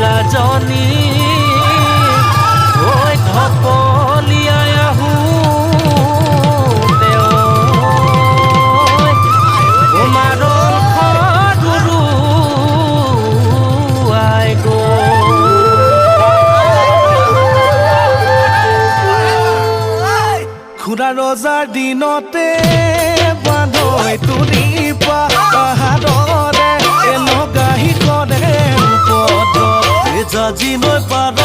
মহিলাজনী ঐ ঢপলিয়াই আহোঁতে মাৰল খৰুৰু আই খুৰা ৰজাৰ দিনতে বান্ধৈ তুলি পাহাৰৰে এনগাহি কৰে উপদ্ৰৱ জাজি নৈ পাৰ